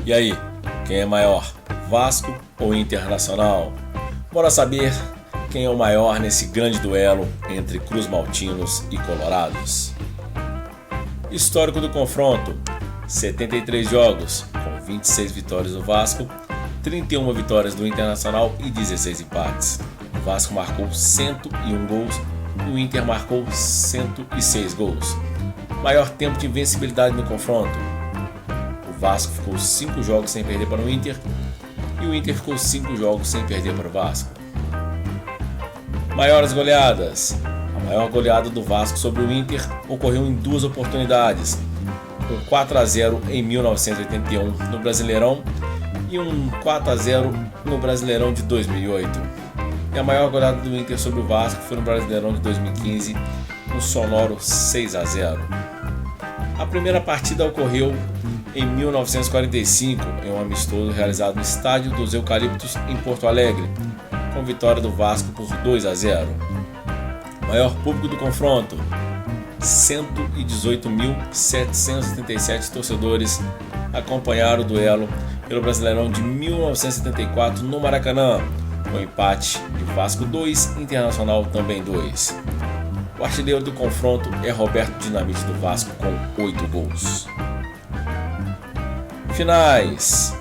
E aí, quem é maior, Vasco ou Internacional? Bora saber quem é o maior nesse grande duelo entre cruzmaltinos e colorados. Histórico do confronto: 73 jogos, com 26 vitórias do Vasco, 31 vitórias do Internacional e 16 empates. O Vasco marcou 101 gols e o Inter marcou 106 gols. Maior tempo de invencibilidade no confronto: o Vasco ficou 5 jogos sem perder para o Inter e o Inter ficou 5 jogos sem perder para o Vasco. Maiores goleadas: a maior goleada do Vasco sobre o Inter ocorreu em 2 oportunidades, um 4-0 em 1981 no Brasileirão e um 4-0 no Brasileirão de 2008. E a maior goleada do Inter sobre o Vasco foi no Brasileirão de 2015, um sonoro 6-0. A primeira partida ocorreu em 1945, em um amistoso realizado no Estádio dos Eucaliptos, em Porto Alegre, com vitória do Vasco por 2-0. Maior público do confronto: 118.777 torcedores acompanharam o duelo pelo Brasileirão de 1974 no Maracanã, com empate de Vasco 2, Internacional também 2. O artilheiro do confronto é Roberto Dinamite do Vasco com 8 gols. Finais: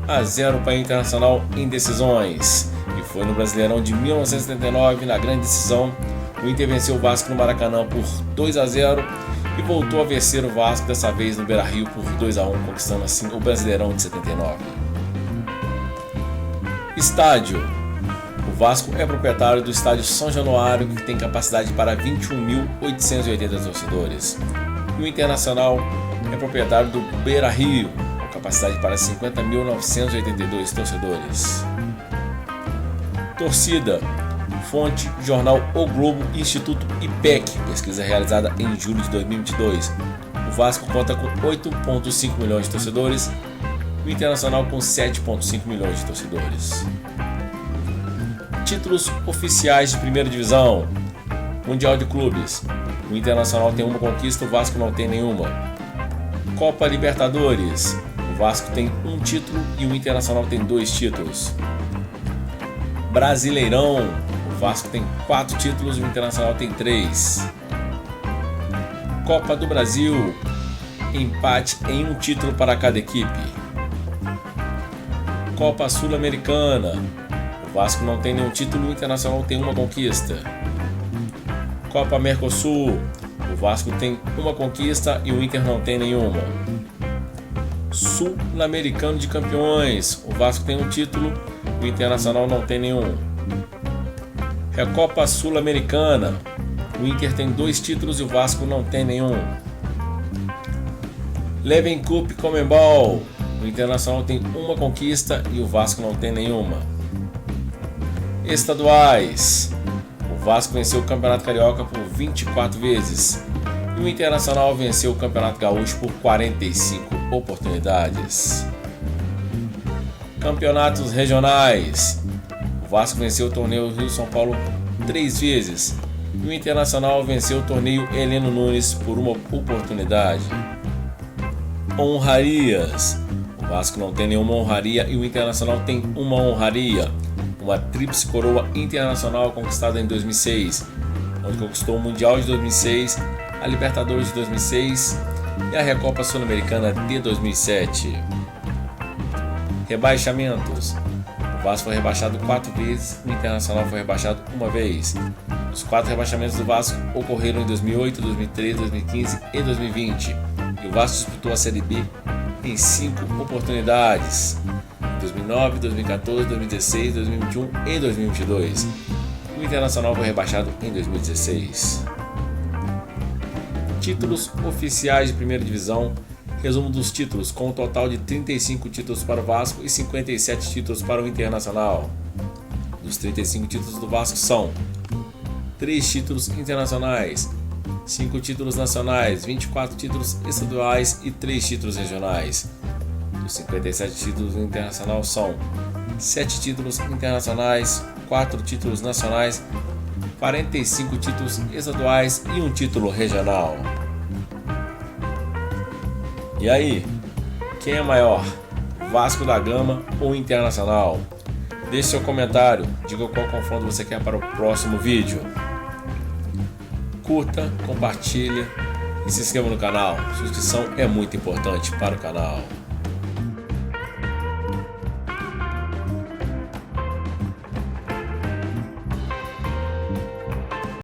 1-0 para o Internacional em decisões, e foi no Brasileirão de 1979, na grande decisão. O Inter venceu o Vasco no Maracanã por 2-0 e voltou a vencer o Vasco, dessa vez no Beira-Rio, por 2-1, conquistando assim o Brasileirão de 79. Estádio: o Vasco é proprietário do Estádio São Januário, que tem capacidade para 21.880 torcedores. E o Internacional é proprietário do Beira-Rio, com capacidade para 50.982 torcedores. Torcida: fonte: jornal O Globo, Instituto IPEC, pesquisa realizada em julho de 2022. O Vasco conta com 8,5 milhões de torcedores, o Internacional com 7,5 milhões de torcedores. Títulos oficiais de primeira divisão: Mundial de Clubes, o Internacional tem uma conquista, o Vasco não tem nenhuma. Copa Libertadores, o Vasco tem um título e o Internacional tem 2 títulos. Brasileirão, o Vasco tem 4 títulos e o Internacional tem 3. Copa do Brasil, empate em um título para cada equipe. Copa Sul-Americana, o Vasco não tem nenhum título, o Internacional tem uma conquista. Copa Mercosul, o Vasco tem uma conquista e o Inter não tem nenhuma. Sul-Americano de Campeões, o Vasco tem um título, o Internacional não tem nenhum. Recopa Sul-Americana, o Inter tem 2 títulos e o Vasco não tem nenhum. Leven Cup Comembol, o Internacional tem uma conquista e o Vasco não tem nenhuma. Estaduais: o Vasco venceu o Campeonato Carioca por 24 vezes e o Internacional venceu o Campeonato Gaúcho por 45 oportunidades. Campeonatos regionais: o Vasco venceu o torneio Rio-São Paulo 3 vezes e o Internacional venceu o torneio Heleno Nunes por uma oportunidade. Honrarias: o Vasco não tem nenhuma honraria e o Internacional tem uma honraria, uma tríplice coroa internacional conquistada em 2006, onde conquistou o Mundial de 2006, a Libertadores de 2006 e a Recopa Sul-Americana de 2007. Rebaixamentos: o Vasco foi rebaixado 4 vezes, o Internacional foi rebaixado 1 vez. Os 4 rebaixamentos do Vasco ocorreram em 2008, 2013, 2015 e 2020, e o Vasco disputou a Série B em 5 oportunidades: 2009, 2014, 2016, 2021 e 2022. O Internacional foi rebaixado em 2016. Títulos oficiais de primeira divisão: resumo dos títulos, com um total de 35 títulos para o Vasco e 57 títulos para o Internacional. Dos 35 títulos do Vasco são 3 títulos internacionais, 5 títulos nacionais, 24 títulos estaduais e 3 títulos regionais. Dos 57 títulos do Internacional são 7 títulos internacionais, 4 títulos nacionais, 45 títulos estaduais e um título regional. E aí, Quem é maior, Vasco da Gama ou Internacional? Deixe seu comentário, diga qual confronto você quer para o próximo vídeo. Curta, compartilhe e se inscreva no canal. Sua inscrição é muito importante para o canal.